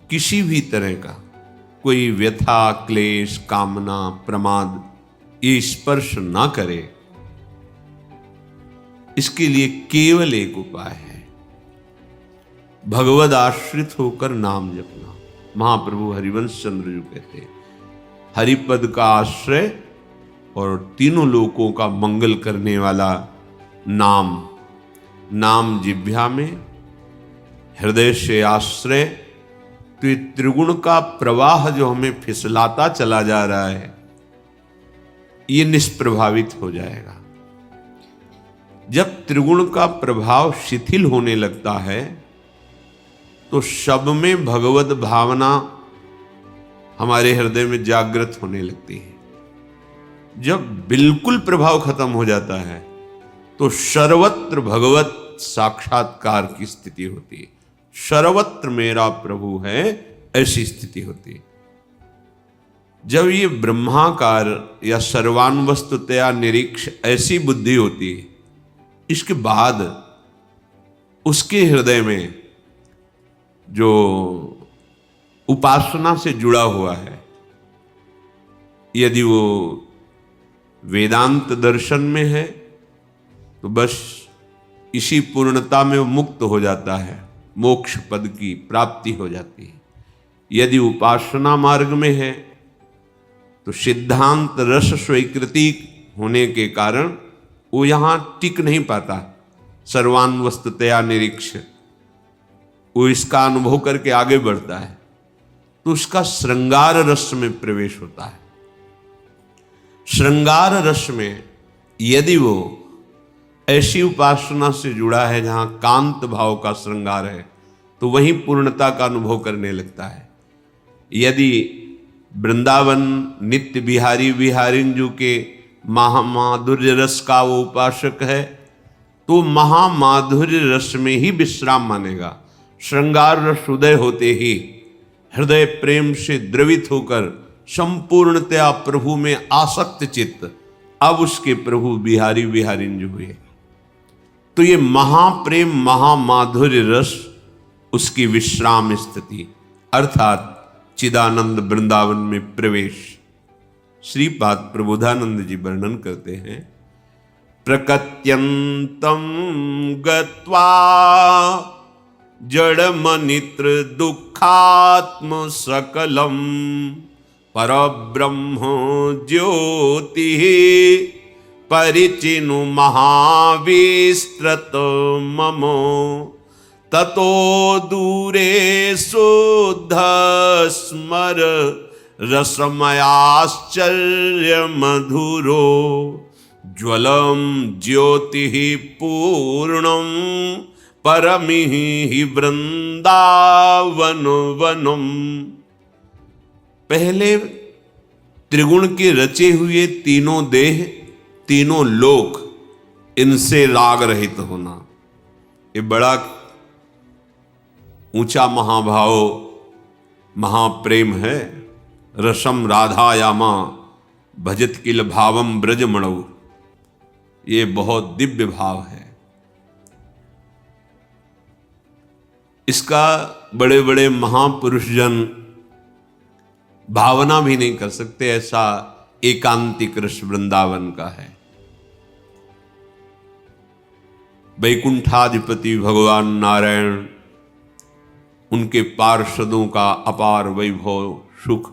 किसी भी तरह का कोई व्यथा, क्लेश, कामना, प्रमाद ये स्पर्श ना करे, इसके लिए केवल एक उपाय है, भगवद आश्रित होकर नाम जपना। महाप्रभु हरिवंश चंद्र जी कहते हैं, हरिपद का आश्रय और तीनों लोकों का मंगल करने वाला नाम, नाम जिह्वा में, हृदय से आश्रय। तो ये त्रिगुण का प्रवाह जो हमें फिसलाता चला जा रहा है, ये निष्प्रभावित हो जाएगा। जब त्रिगुण का प्रभाव शिथिल होने लगता है तो सब में भगवत भावना हमारे हृदय में जागृत होने लगती है। जब बिल्कुल प्रभाव खत्म हो जाता है तो सर्वत्र भगवत साक्षात्कार की स्थिति होती है। सर्वत्र मेरा प्रभु है, ऐसी स्थिति होती है। जब ये ब्रह्माकार या सर्वान्वस्तुतया निरीक्ष ऐसी बुद्धि होती है, इसके बाद उसके हृदय में जो उपासना से जुड़ा हुआ है, यदि वो वेदांत दर्शन में है तो बस इसी पूर्णता में वो मुक्त हो जाता है, मोक्ष पद की प्राप्ति हो जाती है। यदि उपासना मार्ग में है तो सिद्धांत रस स्वीकृति होने के कारण वो यहां टिक नहीं पाता, सर्वान्वस्ततया निरीक्ष, वो इसका अनुभव करके आगे बढ़ता है तो उसका श्रृंगार रस में प्रवेश होता है। श्रृंगार रस में यदि वो ऐसी उपासना से जुड़ा है जहां कांत भाव का श्रृंगार है तो वहीं पूर्णता का अनुभव करने लगता है। यदि वृंदावन नित्य बिहारी बिहारिंजू के महामाधुर्य रस का वो उपासक है तो महामाधुर्य रस में ही विश्राम मानेगा। श्रृंगार रस उदय होते ही हृदय प्रेम से द्रवित होकर संपूर्णतया प्रभु में आसक्त चित्त, अब उसके प्रभु बिहारी बिहारिंज हुए। तो ये महाप्रेम महामाधुर्य रस उसकी विश्राम स्थिति अर्थात चिदानंद वृंदावन में प्रवेश। श्रीपाद प्रबोधानंद जी वर्णन करते हैं, प्रकत्यंतम गत्वा जड़मनित्र दुखात्म सकलम परब्रह्म ज्योति परिचिनु महाविस्तृत मम ततो दूरे शुद्ध स्मर रसमयाश्चर्य मधुरो ज्वलम ज्योति पूर्णम परमिहि वृंदावन वनम। पहले त्रिगुण के रचे हुए तीनों देह, तीनों लोक, इनसे राग रहित होना, ये बड़ा ऊंचा महाभाव महाप्रेम है। रसम राधायामा भजत किल भावम ब्रजमणौ, ये बहुत दिव्य भाव है। इसका बड़े बड़े महापुरुष जन भावना भी नहीं कर सकते, ऐसा एकांतिक रस वृंदावन का है। वैकुंठाधिपति भगवान नारायण, उनके पार्षदों का अपार वैभव सुख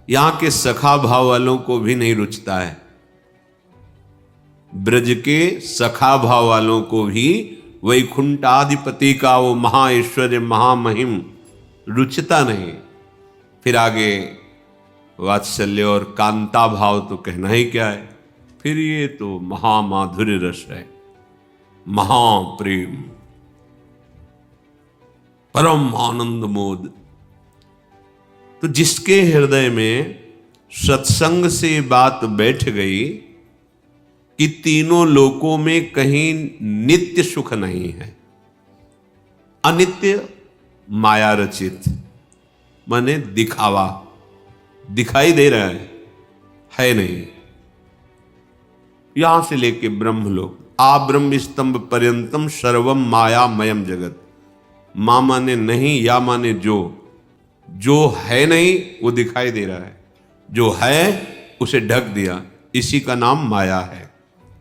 यहां के सखा भाव वालों को भी नहीं रुचता है। ब्रज के सखा भाव वालों को भी वैकुंठाधिपति का वो महाऐश्वर्य महामहिम रुचता नहीं। फिर आगे वात्सल्य और कांता भाव तो कहना ही क्या है, फिर ये तो महामाधुर्य रस है, महाप्रेम, परम आनंद मोद। तो जिसके हृदय में सत्संग से बात बैठ गई कि तीनों लोकों में कहीं नित्य सुख नहीं है, अनित्य माया रचित, माने दिखावा, दिखाई दे रहा है नहीं। यहां से लेके ब्रह्मलोक, आ ब्रह्म स्तंभ पर्यंतम सर्वम मायामयम जगत, मां माने नहीं, या माने जो है नहीं वो दिखाई दे रहा है, जो है उसे ढक दिया, इसी का नाम माया है।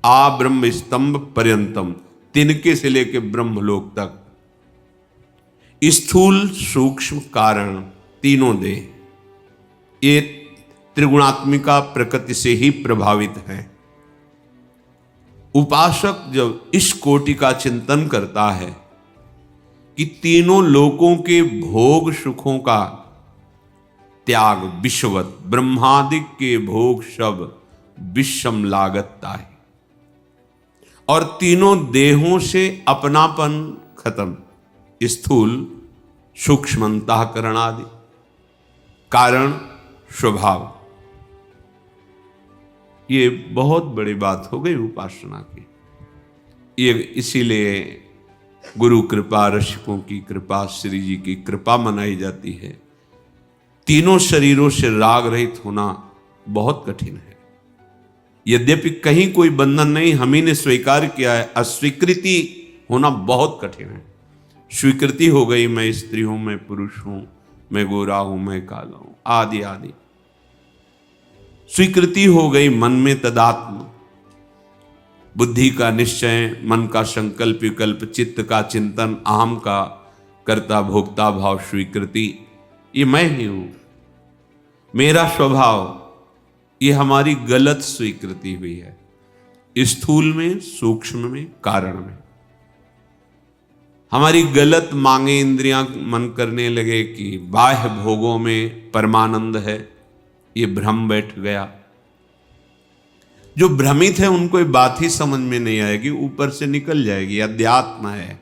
आ ब्रह्म स्तंभ पर्यंतम, तिनके से लेके ब्रह्मलोक तक, स्थूल सूक्ष्म कारण तीनों देह ये त्रिगुणात्मिका प्रकृति से ही प्रभावित है। उपासक जब इस कोटि का चिंतन करता है कि तीनों लोकों के भोग सुखों का त्याग विश्ववत, ब्रह्मादिक के भोग सब विषम लागता है, और तीनों देहों से अपनापन खत्म, स्थूल सूक्ष्म अंतःकरण आदि कारण स्वभाव, ये बहुत बड़ी बात हो गई उपासना की। ये इसीलिए गुरु कृपा, ऋषिकों की कृपा, श्री जी की कृपा मनाई जाती है। तीनों शरीरों से राग रहित होना बहुत कठिन है। यद्यपि कहीं कोई बंधन नहीं, हम ही ने स्वीकार किया है, अस्वीकृति होना बहुत कठिन है। स्वीकृति हो गई, मैं स्त्री हूं, मैं पुरुष हूं, मैं गोरा हूं, मैं काला हूं, आदि आदि स्वीकृति हो गई। मन में तदात्म, बुद्धि का निश्चय, मन का संकल्प विकल्प, चित्त का चिंतन, अहम का कर्ता भोक्ता भाव, स्वीकृति, ये मैं ही हूं, मेरा स्वभाव, ये हमारी गलत स्वीकृति हुई है। स्थूल में, सूक्ष्म में, कारण में हमारी गलत मांगे, इंद्रियां मन करने लगे कि बाह्य भोगों में परमानंद है, ये भ्रम बैठ गया। जो भ्रमित है उनको ये बात ही समझ में नहीं आएगी, ऊपर से निकल जाएगी। अध्यात्म है,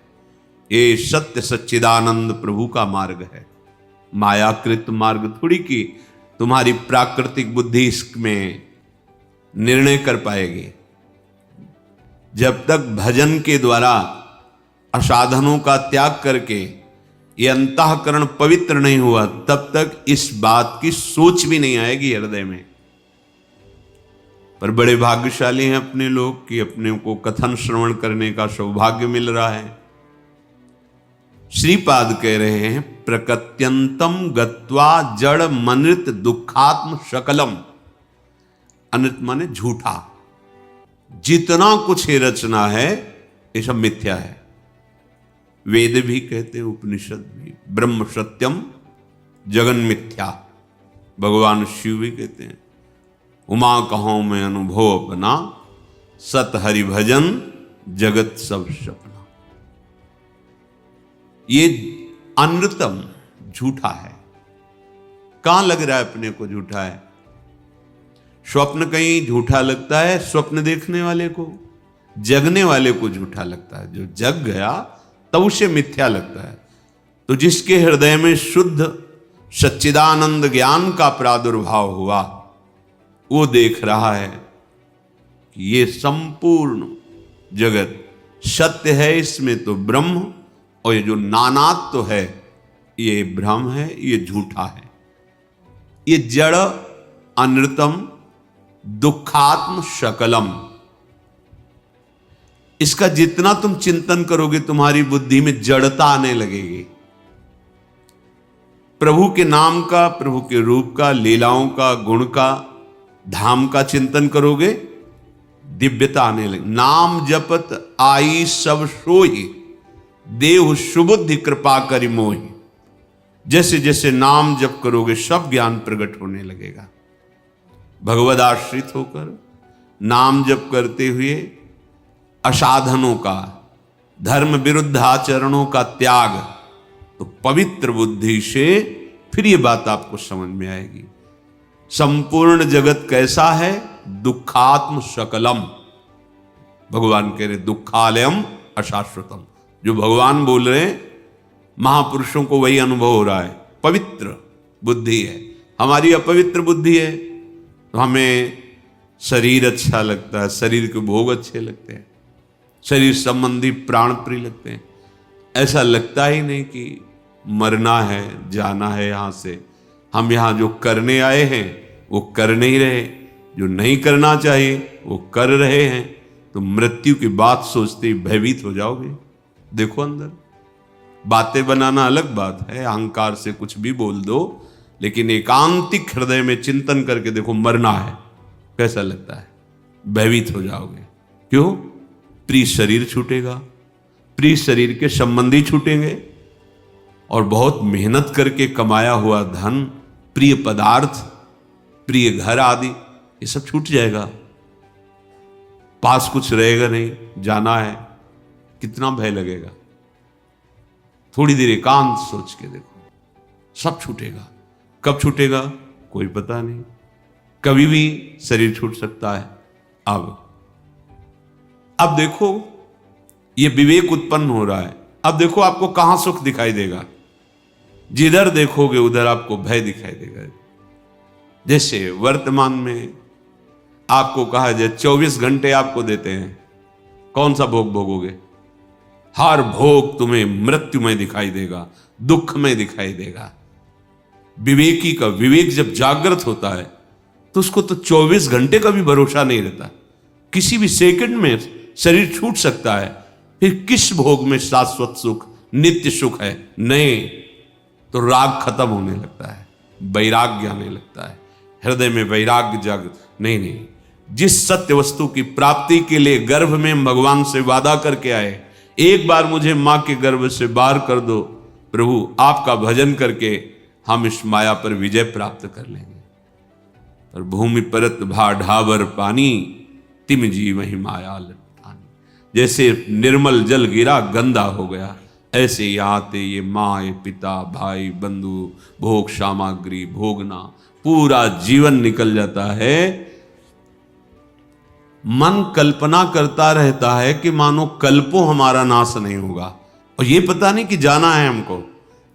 ये सत्य सच्चिदानंद प्रभु का मार्ग है, मायाकृत मार्ग थोड़ी कि तुम्हारी प्राकृतिक बुद्धि इसमें निर्णय कर पाएगी। जब तक भजन के द्वारा असाधनों का त्याग करके ये अंतःकरण पवित्र नहीं हुआ, तब तक इस बात की सोच भी नहीं आएगी हृदय में। पर बड़े भाग्यशाली हैं अपने लोग कि अपने को कथन श्रवण करने का सौभाग्य मिल रहा है। श्रीपाद कह रहे हैं, प्रकृत्यंतम गत्वा जड़ मनृत दुखात्म शकलम। अनृत माने झूठा, जितना कुछ ये रचना है ये सब मिथ्या है। वेद भी कहते हैं, उपनिषद भी, ब्रह्म सत्यम जगन मिथ्या। भगवान शिव भी कहते हैं, उमा कहूं मैं अनुभव अपना, सत हरि भजन जगत सब सपना। ये अनृतम झूठा है। कहां लग रहा है अपने को झूठा है? स्वप्न कहीं झूठा लगता है स्वप्न देखने वाले को, जगने वाले को झूठा लगता है। जो जग गया तब उसे मिथ्या लगता है। तो जिसके हृदय में शुद्ध सच्चिदानंद ज्ञान का प्रादुर्भाव हुआ, वो देख रहा है कि ये संपूर्ण जगत सत्य है, इसमें तो ब्रह्म, और ये जो नानात्व तो है ये भ्रम है, ये झूठा है, ये जड़ अनृतम दुखात्म शकलम। इसका जितना तुम चिंतन करोगे तुम्हारी बुद्धि में जड़ता आने लगेगी। प्रभु के नाम का, प्रभु के रूप का, लीलाओं का, गुण का, धाम का चिंतन करोगे, दिव्यता आने लगे। नाम जपत आई सब सोई, देव सुबुद्धि कृपा करि मोहि। जैसे जैसे नाम जप करोगे सब ज्ञान प्रकट होने लगेगा। भगवद आश्रित होकर नाम जप करते हुए असाधनों का, धर्म विरुद्ध आचरणों का त्याग, तो पवित्र बुद्धि से फिर ये बात आपको समझ में आएगी। संपूर्ण जगत कैसा है? दुखात्म शकलम। भगवान कह रहे दुखालयम अशाश्वतम। जो भगवान बोल रहे हैं, महापुरुषों को वही अनुभव हो रहा है। पवित्र बुद्धि है, हमारी अपवित्र बुद्धि है तो हमें शरीर अच्छा लगता है, शरीर के भोग अच्छे लगते हैं, शरीर संबंधी प्राण प्रिय लगते हैं। ऐसा लगता ही नहीं कि मरना है, जाना है यहाँ से। हम यहाँ जो करने आए हैं वो कर नहीं रहे, जो नहीं करना चाहिए वो कर रहे हैं। तो मृत्यु की बात सोचते ही भयभीत हो जाओगे। देखो अंदर, बातें बनाना अलग बात है, अहंकार से कुछ भी बोल दो, लेकिन एकांतिक हृदय में चिंतन करके देखो मरना है, कैसा लगता है? भयभीत हो जाओगे। क्यों? प्रिय शरीर छूटेगा, प्रिय शरीर के संबंधी छूटेंगे, और बहुत मेहनत करके कमाया हुआ धन, प्रिय पदार्थ, प्रिय घर आदि, ये सब छूट जाएगा। पास कुछ रहेगा नहीं, जाना है, कितना भय लगेगा। थोड़ी देर एकांत सोच के देखो, सब छूटेगा। कब छूटेगा कोई पता नहीं, कभी भी शरीर छूट सकता है। अब देखो ये विवेक उत्पन्न हो रहा है। अब देखो आपको कहां सुख दिखाई देगा? जिधर देखोगे उधर आपको भय दिखाई देगा। जैसे वर्तमान में आपको कहा जाए 24 घंटे आपको देते हैं, कौन सा भोग भोगोगे? हर भोग तुम्हें मृत्यु में दिखाई देगा, दुख में दिखाई देगा। विवेकी का विवेक जब जागृत होता है तो उसको तो 24 घंटे का भी भरोसा नहीं रहता, किसी भी सेकंड में शरीर छूट सकता है। फिर किस भोग में शाश्वत सुख, नित्य सुख है? नहीं, तो राग खत्म होने लगता है, वैराग्य आने लगता है, हृदय में वैराग्य जागृत। नहीं, जिस सत्य वस्तु की प्राप्ति के लिए गर्भ में भगवान से वादा करके आए, एक बार मुझे मां के गर्भ से बाहर कर दो प्रभु, आपका भजन करके हम इस माया पर विजय प्राप्त कर लेंगे। पर भूमि परत भा ढाबर पानी, तिम जी वही माया लटानी। जैसे निर्मल जल गिरा गंदा हो गया, ऐसे ही आते ये माँ, ये पिता, भाई, बंधु, भोग सामग्री भोगना, पूरा जीवन निकल जाता है। मन कल्पना करता रहता है कि मानो कल्पों हमारा नाश नहीं होगा, और ये पता नहीं कि जाना है हमको,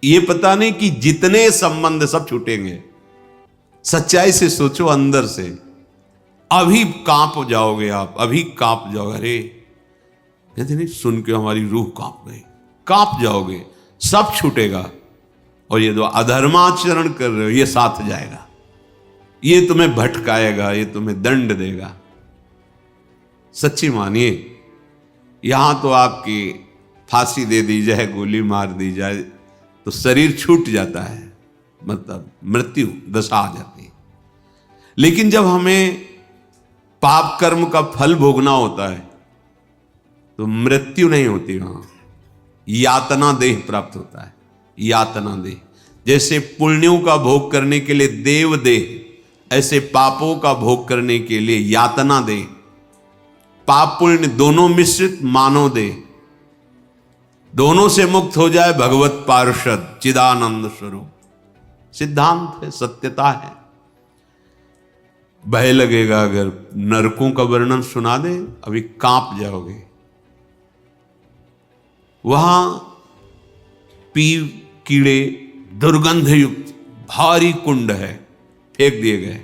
ये पता नहीं कि जितने संबंध सब छूटेंगे। सच्चाई से सोचो, अंदर से अभी कांप जाओगे आप, अभी कांप जाओगे। अरे कहते नहीं, सुन के हमारी रूह कांप गई, कांप जाओगे, सब छूटेगा। और ये जो अधर्माचरण कर रहे हो ये साथ जाएगा, ये तुम्हें भटकाएगा, ये तुम्हें दंड देगा। सच्ची मानिए, यहां तो आपकी फांसी दे दी जाए, गोली मार दी जाए तो शरीर छूट जाता है, मतलब मृत्यु दशा आ जाती है। लेकिन जब हमें पाप कर्म का फल भोगना होता है तो मृत्यु नहीं होती, वहां यातना देह प्राप्त होता है। यातना देह, जैसे पुण्यों का भोग करने के लिए देव देह, ऐसे पापों का भोग करने के लिए यातना देह। पाप पुण्य दोनों मिश्रित मानव देह, दोनों से मुक्त हो जाए भगवत पार्षद चिदानंद स्वरूप। सिद्धांत है, सत्यता है। भय लगेगा अगर नरकों का वर्णन सुना दे, अभी कांप जाओगे। वहां पीव कीड़े, दुर्गंध युक्त भारी कुंड है, फेंक दिए गए।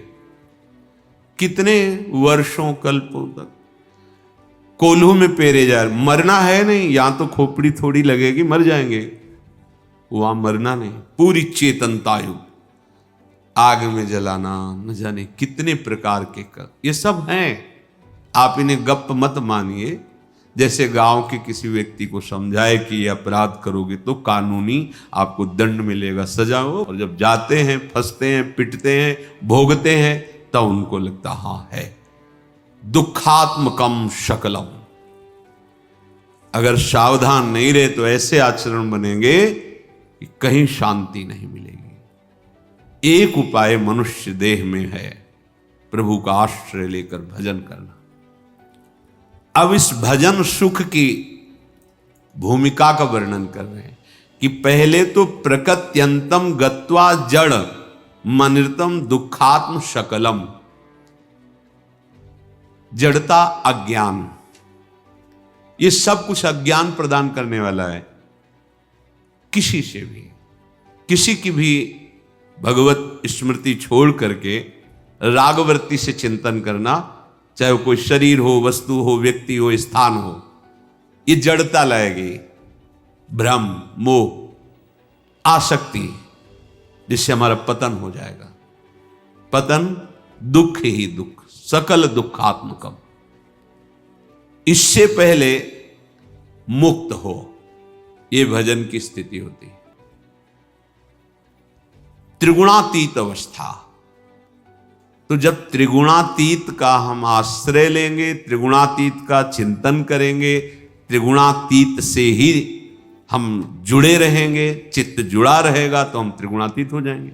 कितने वर्षों कल्पों तक कोल्हू में पेरे जा रहे, मरना है नहीं, यहां तो खोपड़ी थोड़ी लगेगी, मर जाएंगे, वहां मरना नहीं, पूरी चेतनता युक्त। आग में जलाना, न जाने कितने प्रकार के कर, ये सब हैं। आप इन्हें गप मत मानिए। जैसे गांव के किसी व्यक्ति को समझाए कि ये अपराध करोगे तो कानूनी आपको दंड मिलेगा, सजा हो, और जब जाते हैं, फंसते हैं, पिटते हैं, भोगते हैं, तब उनको लगता हाँ है। दुखात्मकम शकलम। अगर सावधान नहीं रहे तो ऐसे आचरण बनेंगे कि कहीं शांति नहीं मिलेगी। एक उपाय मनुष्य देह में है, प्रभु का आश्रय लेकर भजन करना। अब इस भजन सुख की भूमिका का वर्णन कर रहे हैं कि पहले तो प्रकृत्यंतम गत्वा जड़ मनिर्तम दुखात्म शकलम। जड़ता, अज्ञान, ये सब कुछ अज्ञान प्रदान करने वाला है। किसी से भी, किसी की भी भगवत स्मृति छोड़ करके रागवृत्ति से चिंतन करना, चाहे वो कोई शरीर हो, वस्तु हो, व्यक्ति हो, स्थान हो, ये जड़ता लाएगी। भ्रम, मोह, आसक्ति, जिससे हमारा पतन हो जाएगा। पतन दुख ही दुख, सकल दुखात्मकम। इससे पहले मुक्त हो, ये भजन की स्थिति होती है। त्रिगुणातीत अवस्था, तो जब त्रिगुणातीत का हम आश्रय लेंगे, त्रिगुणातीत का चिंतन करेंगे, त्रिगुणातीत से ही हम जुड़े रहेंगे, चित्त जुड़ा रहेगा, तो हम त्रिगुणातीत हो जाएंगे।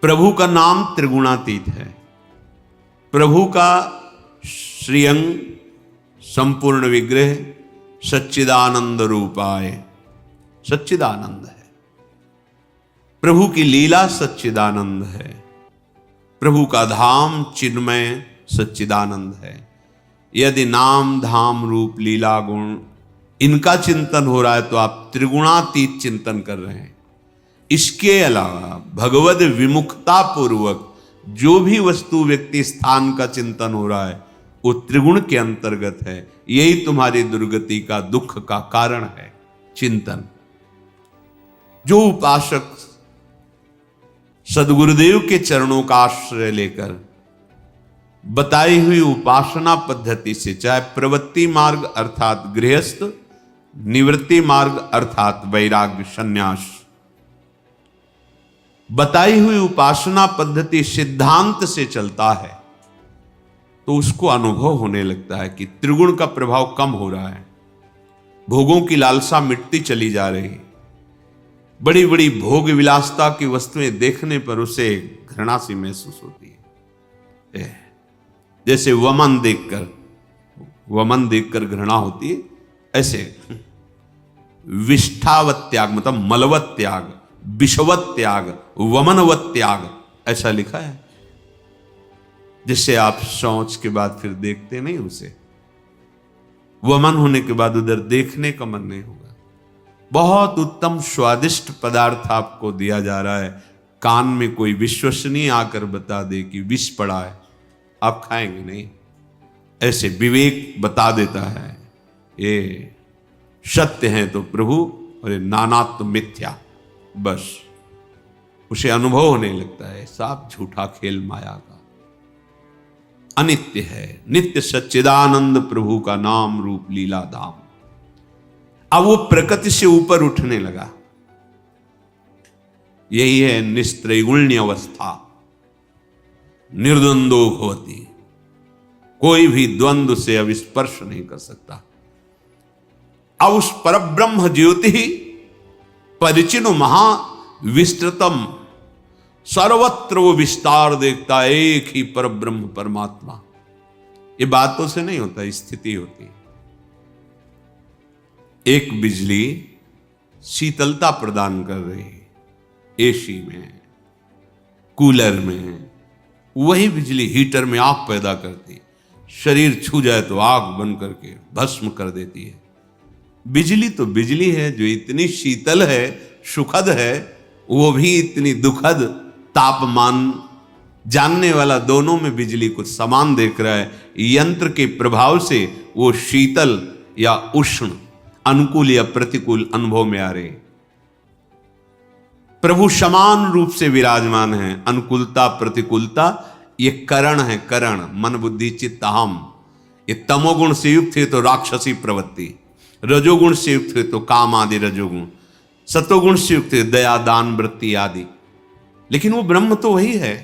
प्रभु का नाम त्रिगुणातीत है। प्रभु का श्रीअंग संपूर्ण विग्रह सच्चिदानंद रूपाय, सच्चिदानंद है। प्रभु की लीला सच्चिदानंद है। प्रभु का धाम चिन्मय सच्चिदानंद है। यदि नाम धाम रूप लीला गुण इनका चिंतन हो रहा है तो आप त्रिगुणातीत चिंतन कर रहे हैं। इसके अलावा भगवद विमुखता पूर्वक जो भी वस्तु व्यक्ति स्थान का चिंतन हो रहा है वो त्रिगुण के अंतर्गत है। यही तुम्हारी दुर्गति का दुख का कारण है, चिंतन। जो उपासक सदगुरुदेव के चरणों का आश्रय लेकर बताई हुई उपासना पद्धति से, चाहे प्रवृत्ति मार्ग अर्थात गृहस्थ, निवृत्ति मार्ग अर्थात वैराग्य संन्यास, बताई हुई उपासना पद्धति सिद्धांत से चलता है तो उसको अनुभव होने लगता है कि त्रिगुण का प्रभाव कम हो रहा है। भोगों की लालसा मिटती चली जा रही है। बड़ी बड़ी भोग विलासता की वस्तुएं देखने पर उसे घृणा सी महसूस होती है। जैसे वमन देखकर घृणा होती है, ऐसे विष्ठावत त्याग मतलब मलवत त्याग, विषवत त्याग, वमनवत त्याग, ऐसा लिखा है। जिससे आप सोच के बाद फिर देखते नहीं उसे, वमन होने के बाद उधर देखने का मन नहीं होगा। बहुत उत्तम स्वादिष्ट पदार्थ आपको दिया जा रहा है, कान में कोई विश्वसनीय आकर बता दे कि विष पड़ा है, आप खाएंगे नहीं। ऐसे विवेक बता देता है ये सत्य है तो प्रभु और ये नानात्व मिथ्या, बस उसे अनुभव होने लगता है साफ झूठा खेल माया का। अनित्य है, नित्य सच्चिदानंद प्रभु का नाम रूप लीला धाम। अब वो प्रकृति से ऊपर उठने लगा। यही है निस्त्रैगुण्य अवस्था। निर्द्वंदो भवति, कोई भी द्वंद्व से अब स्पर्श नहीं कर सकता। अब उस परब्रह्म ज्योति परिचिनो महाविस्तृतम, सर्वत्र वो विस्तार देखता, एक ही परब्रह्म परमात्मा। ये बातों से नहीं होता, स्थिति होती है। एक बिजली शीतलता प्रदान कर रही है, एसी में, कूलर में, वही बिजली हीटर में आग पैदा करती है। शरीर छू जाए तो आग बन करके भस्म कर देती है। बिजली तो बिजली है, जो इतनी शीतल है, सुखद है, वो भी इतनी दुखद, तापमान जानने वाला दोनों में बिजली कुछ समान देख रहा है। यंत्र के प्रभाव से वो शीतल या उष्ण, अनुकूल या प्रतिकूल अनुभव में आ रहे। प्रभु समान रूप से विराजमान है। अनुकूलता प्रतिकूलता ये करण है, करण, मन बुद्धि चित्त अहम। ये तमोगुण से युक्त है तो राक्षसी प्रवृत्ति, रजोगुण से युक्त है तो काम आदि रजोगुण, सतोगुण से युक्त है दया दान वृत्ति आदि। लेकिन वो ब्रह्म तो वही है।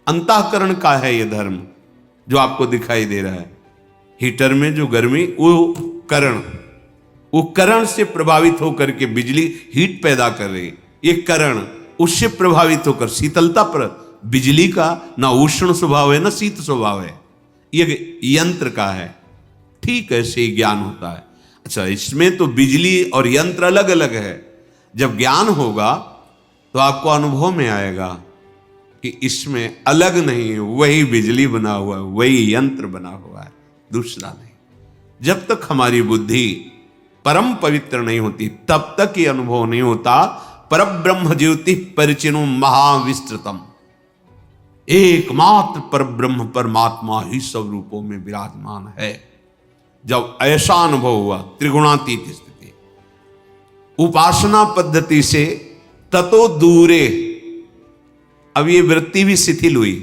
अंतःकरण का है ये धर्म जो आपको दिखाई दे रहा है। हीटर में जो गर्मी, वो करण से प्रभावित होकर के बिजली हीट पैदा कर रही। ये करण उससे प्रभावित होकर शीतलता पर, बिजली का ना उष्ण स्वभाव है ना शीत स्वभाव है, ये यंत्र का है। ठीक ऐसे ही ज्ञान होता है। अच्छा, इसमें तो बिजली और यंत्र अलग अलग है। जब ज्ञान होगा तो आपको अनुभव में आएगा कि इसमें अलग नहीं है, वही बिजली बना हुआ है, वही यंत्र बना हुआ है, दूसरा नहीं। जब तक हमारी बुद्धि परम पवित्र नहीं होती तब तक ये अनुभव नहीं होता। परब्रह्म ज्योति परिचिनो महाविस्तृतम, एकमात्र परब्रह्म परमात्मा ही सब रूपों में विराजमान है। जब ऐसा अनुभव हुआ, त्रिगुणातीत स्थिति, उपासना पद्धति से ततो दूरे, अब ये वृत्ति भी शिथिल हुई,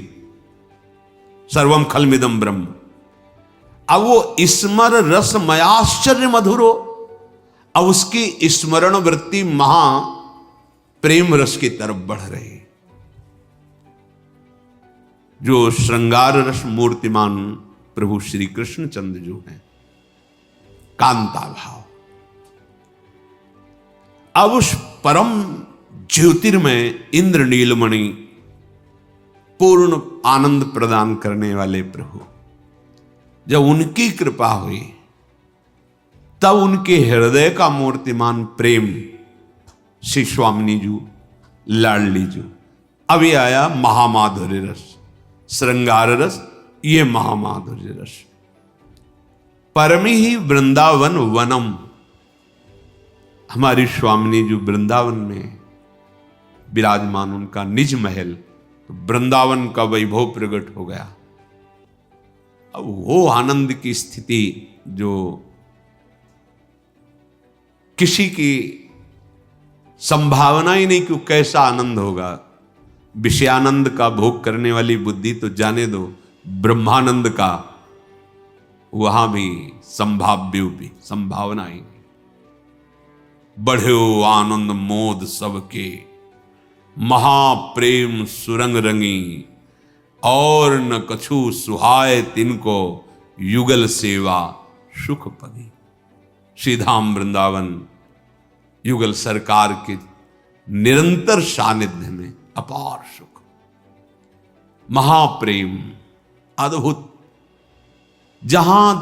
सर्वम खलमिदम ब्रह्म। अब वो स्मर रस मयाश्चर्य मधुरो, अब उसकी स्मरण वृत्ति महा प्रेम रस की तरफ बढ़ रही, जो श्रृंगार रस मूर्तिमान प्रभु श्री कृष्णचंद्र जो हैं, कांता भाव। अब उस परम ज्योतिर्मय इंद्र नीलमणि पूर्ण आनंद प्रदान करने वाले प्रभु, जब उनकी कृपा हुई तब उनके हृदय का मूर्तिमान प्रेम श्री स्वामिनी जी, लाडली जी, अब ये आया महामाधुर्य रस, श्रृंगार रस, ये महामाधुर्य रस। परमी ही वृंदावन वनम, हमारी स्वामिनी जी वृंदावन में विराजमान, उनका निज महल, तो वृंदावन का वैभव प्रकट हो गया। अब वो आनंद की स्थिति जो किसी की संभावना ही नहीं कि कैसा आनंद होगा। विषयानंद का भोग करने वाली बुद्धि तो जाने दो, ब्रह्मानंद का वहां भी संभाव्य भी संभावना ही नहीं। बढ़ो आनंद मोद सबके, महाप्रेम सुरंग रंगी, और न कछु सुहाय तिनको, युगल सेवा सुख पदी। श्रीधाम वृंदावन युगल सरकार के निरंतर सानिध्य में अपार सुख, महाप्रेम, अद्भुत, जहां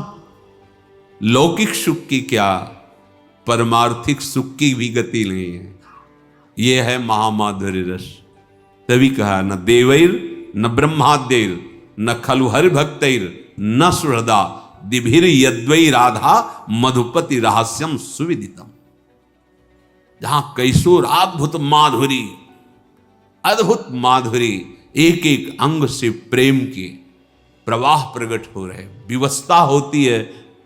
लौकिक सुख की क्या, परमार्थिक सुख की भी गति नहीं है। यह है महामाधुर्य रस। तभी कहा न देवैर न ब्रह्माद्यैर न खलु हरि भक्तैर न सुहृदा दिभिर यद्वै राधा मधुपति रहस्यम सुविदितम। जहां कैशोर अद्भुत माधुरी, अद्भुत माधुरी, एक एक अंग से प्रेम के प्रवाह प्रकट हो रहे, विवस्था होती है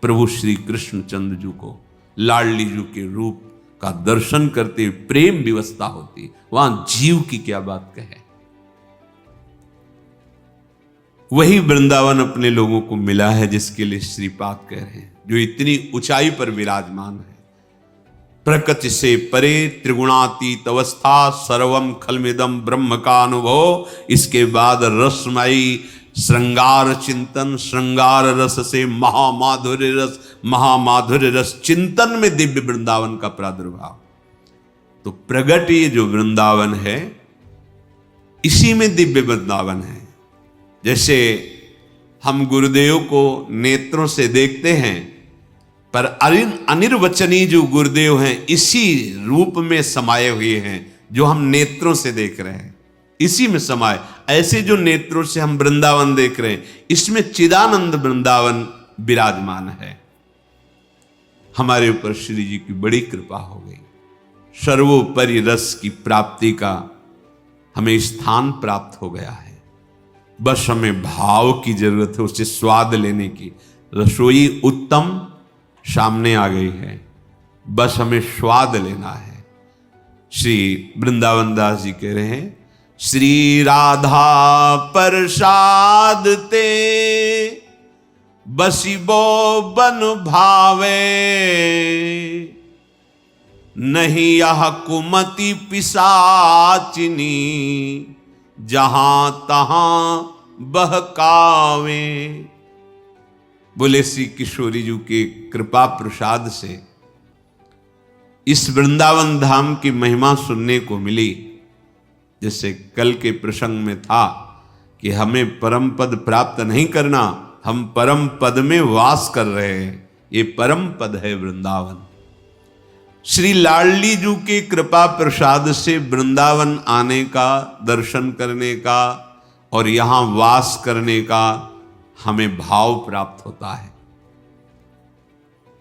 प्रभु श्री कृष्णचंद्र जी को, लाडली जी के रूप का दर्शन करते प्रेम विवस्था होती, वहां जीव की क्या बात कहे। वही वृंदावन अपने लोगों को मिला है जिसके लिए श्रीपाद कह रहे हैं, जो इतनी ऊंचाई पर विराजमान है। प्रकृति से परे त्रिगुणातीत अवस्था, सर्वम खलमिदम ब्रह्म का अनुभव। इसके बाद रसमयी श्रृंगार चिंतन, श्रृंगार रस से महामाधुर्य रस, महामाधुर्य रस चिंतन में दिव्य वृंदावन का प्रादुर्भाव। तो प्रगट ये जो वृंदावन है, इसी में दिव्य वृंदावन है। जैसे हम गुरुदेव को नेत्रों से देखते हैं, पर अनिर्वचनीय जो गुरुदेव हैं इसी रूप में समाये हुए हैं जो हम नेत्रों से देख रहे हैं, इसी में समाये। ऐसे जो नेत्रों से हम वृंदावन देख रहे हैं, इसमें चिदानंद वृंदावन विराजमान है। हमारे ऊपर श्री जी की बड़ी कृपा हो गई। सर्वोपरि रस की प्राप्ति का हमें स्थान प्राप्त हो गया है। बस हमें भाव की जरूरत है, उससे स्वाद लेने की। रसोई उत्तम सामने आ गई है, बस हमें स्वाद लेना है। श्री वृंदावन दास जी कह रहे हैं, श्री राधा प्रसाद ते बसिबो बन भावे, नहीं यह कुमति पिशाचिनी, जहां तहां बहकावे। बोले श्री किशोरी जी के कृपा प्रसाद से इस वृंदावन धाम की महिमा सुनने को मिली। जैसे कल के प्रसंग में था कि हमें परम पद प्राप्त नहीं करना, हम परम पद में वास कर रहे हैं। ये परम पद है वृंदावन। श्री लाडली जी के कृपा प्रसाद से वृंदावन आने का, दर्शन करने का और यहां वास करने का हमें भाव प्राप्त होता है।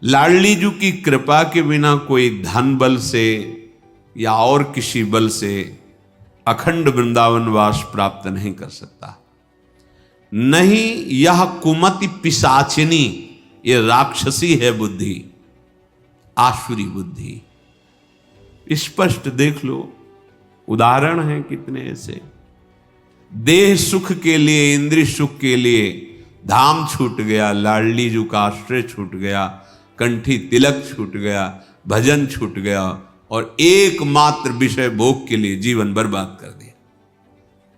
लाडली जी की कृपा के बिना कोई धन बल से या और किसी बल से अखंड वृंदावन वास प्राप्त नहीं कर सकता। नहीं यह कुमति पिशाचिनी, ये राक्षसी है बुद्धि, आसुरी बुद्धि। स्पष्ट देख लो, उदाहरण है कितने ऐसे। देह सुख के लिए, इंद्रिय सुख के लिए धाम छूट गया, लाडली जी का आश्रय छूट गया, कंठी तिलक छूट गया, भजन छूट गया और एकमात्र विषय भोग के लिए जीवन बर्बाद कर दिया।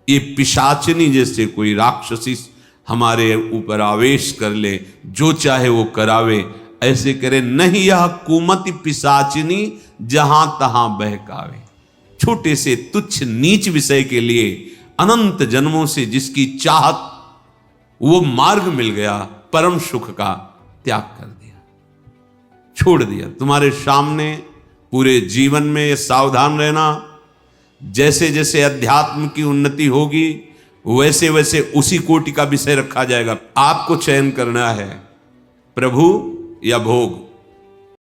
ये पिशाचिनी जैसे कोई राक्षसी हमारे ऊपर आवेश कर ले, जो चाहे वो करावे, ऐसे करे नहीं यह कुमति पिशाचिनी जहां तहां बहकावे। छोटे से तुच्छ नीच विषय के लिए अनंत जन्मों से जिसकी चाहत, वो मार्ग मिल गया परम सुख का, त्याग कर दिया, छोड़ दिया। तुम्हारे सामने पूरे जीवन में ये सावधान रहना, जैसे जैसे अध्यात्म की उन्नति होगी वैसे वैसे उसी कोटि का विषय रखा जाएगा। आपको चयन करना है प्रभु या भोग।